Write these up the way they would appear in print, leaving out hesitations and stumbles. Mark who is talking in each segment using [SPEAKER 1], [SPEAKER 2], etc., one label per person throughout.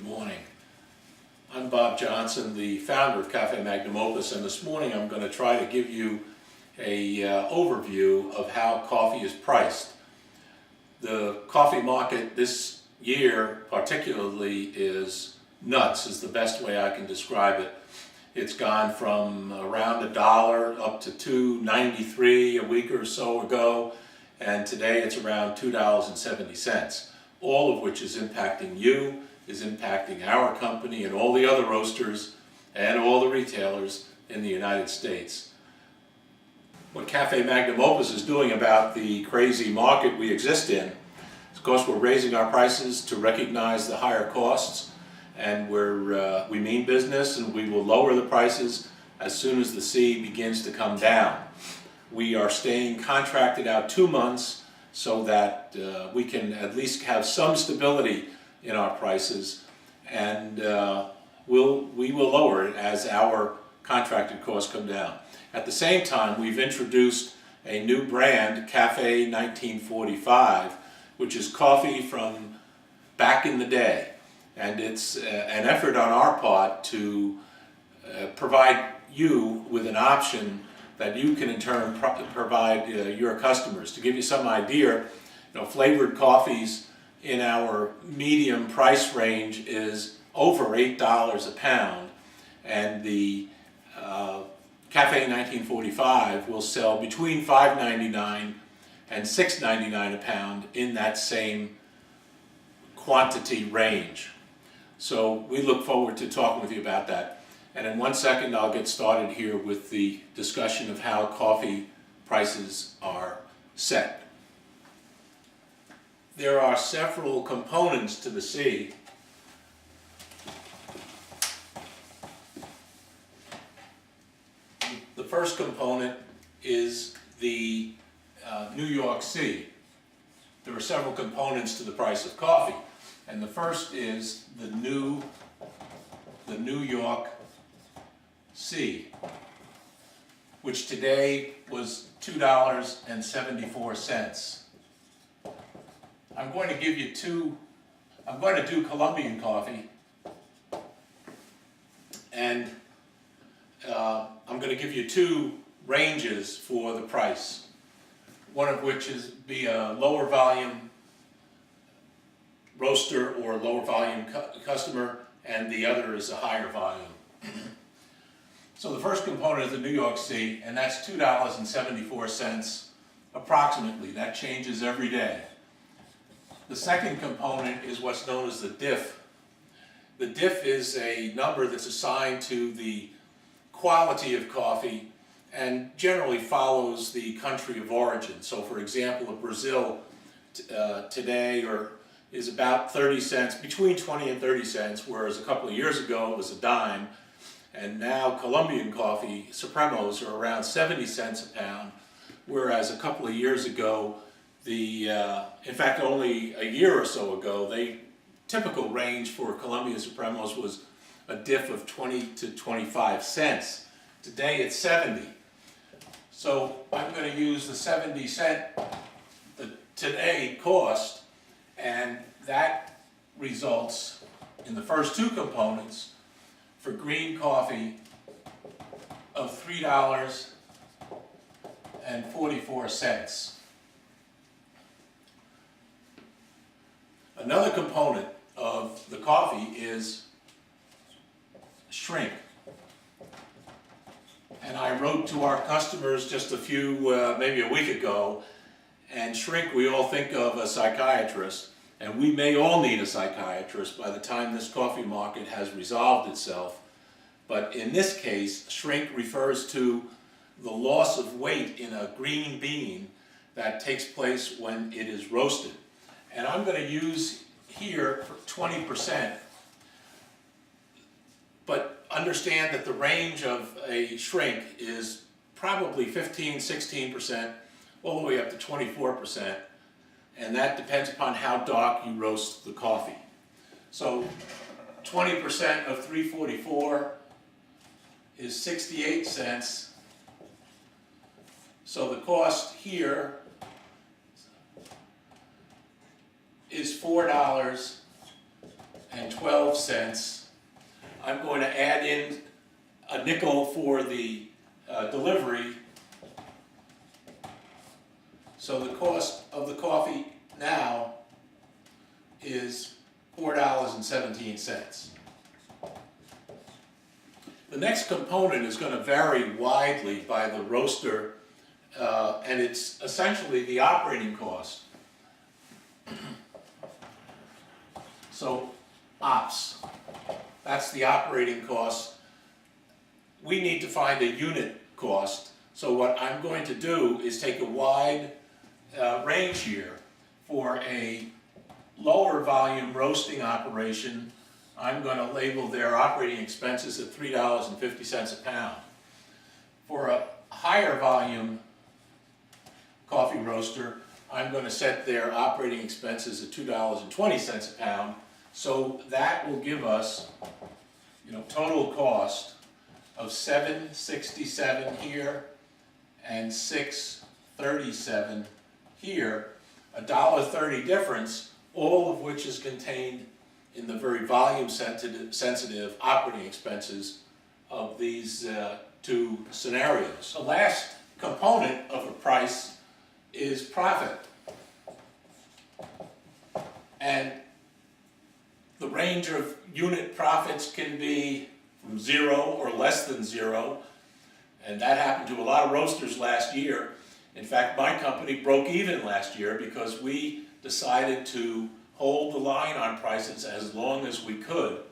[SPEAKER 1] morning. I'm Bob Johnson, the founder of Cafe Magnum Opus, and this morning I'm going to try to give you a overview of how coffee is priced. The coffee market this year particularly is nuts, is the best way I can describe it. It's gone from around $1 up to $2.93 a week or so ago, and today it's around $2.70, all of which is impacting you, is impacting our company and all the other roasters and all the retailers in the United States. What Cafe Magnum Opus is doing about the crazy market we exist in, of course, we're raising our prices to recognize the higher costs, and we mean business, and we will lower the prices as soon as the sea begins to come down. We are staying contracted out 2 months so that we can at least have some stability in our prices, and we will lower it as our contracted costs come down. At the same time, we've introduced a new brand, Cafe 1945, which is coffee from back in the day, and it's an effort on our part to provide you with an option that you can in turn provide your customers. To give you some idea, flavored coffees in our medium price range is over $8 a pound, and the Cafe 1945 will sell between $5.99 and $6.99 a pound in that same quantity range. So we look forward to talking with you about that. And in 1 second I'll get started here with the discussion of how coffee prices are set. There are several components to the C. The first component is the New York C. There are several components to the price of coffee, and the first is the New York C, which today was $2.74. I'm going to give you I'm going to do Colombian coffee, and I'm going to give you two ranges for the price, one of which is be a lower volume roaster or lower volume customer, and the other is a higher volume. So the first component is the New York C, and that's $2.74 approximately. That changes every day. The second component is what's known as the diff. The diff is a number that's assigned to the quality of coffee and generally follows the country of origin. So for example, Brazil today is about 30 cents, between 20 and 30 cents, whereas a couple of years ago it was a dime. And now Colombian coffee, Supremos, are around 70 cents a pound, whereas a couple of years ago, in fact only a year or so ago, the typical range for Colombian Supremos was a diff of 20 to 25 cents. Today it's 70. So I'm going to use the 70 cent today cost, and that results in the first two components for green coffee of $3.44. Another component of the coffee is shrink. And I wrote to our customers just maybe a week ago, and shrink we all think of a psychiatrist, and we may all need a psychiatrist by the time this coffee market has resolved itself. But in this case, shrink refers to the loss of weight in a green bean that takes place when it is roasted. And I'm going to use here 20%, but understand that the range of a shrink is probably 15-16%, all the way up to 24%, and that depends upon how dark you roast the coffee. So 20% of 344 is 68 cents. So the cost here is $4.12. 12 cents. I'm going to add in a nickel for the delivery. So the cost of the coffee now is $4.17. The next component is going to vary widely by the roaster, and it's essentially the operating cost. So ops, that's the operating cost. We need to find a unit cost. So what I'm going to do is take a wide range here. For a lower volume roasting operation, I'm going to label their operating expenses at $3.50 a pound. For a higher volume coffee roaster, I'm going to set their operating expenses at $2.20 a pound. So that will give us, total cost of $7.67 here and $6.37 here, $1.30 difference, all of which is contained in the very volume sensitive operating expenses of these two scenarios. The last component of a price is profit. And the range of unit profits can be from 0 or less than 0, and that happened to a lot of roasters last year. In fact, my company broke even last year because we decided to hold the line on prices as long as we could,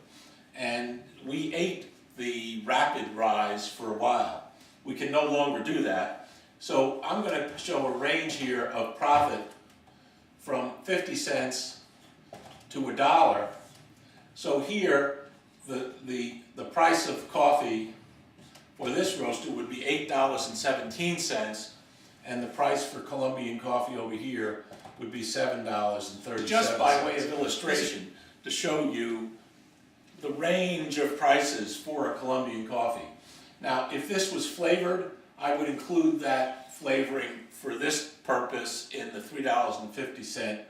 [SPEAKER 1] and we ate the rapid rise for a while. We can no longer do that. So I'm going to show a range here of profit from 50 cents to $1. So here, the price of coffee for this roaster would be $8.17, and the price for Colombian coffee over here would be $7.37. Just by way of illustration, to show you the range of prices for a Colombian coffee. Now, if this was flavored, I would include that flavoring for this purpose in the $3.50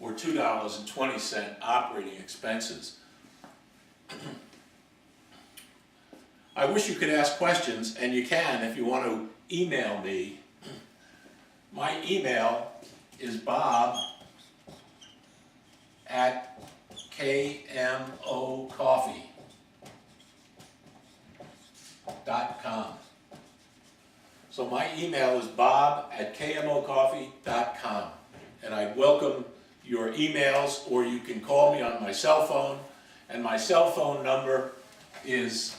[SPEAKER 1] or $2.20 operating expenses. I wish you could ask questions, and you can if you want to email me. My email is bob@kmocoffee.com. So my email is bob@kmocoffee.com, and I welcome your emails, or you can call me on my cell phone, and my cell phone number is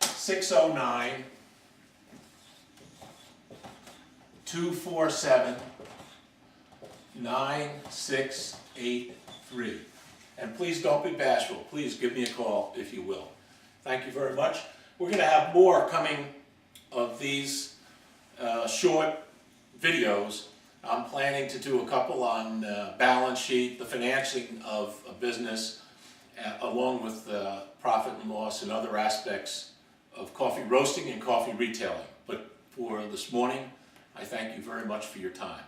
[SPEAKER 1] 609-247-9683. And please don't be bashful. Please give me a call if you will. Thank you very much. We're going to have more coming of these short videos. I'm planning to do a couple on balance sheet, the financing of a business, along with profit and loss and other aspects of coffee roasting and coffee retailing. But for this morning, I thank you very much for your time.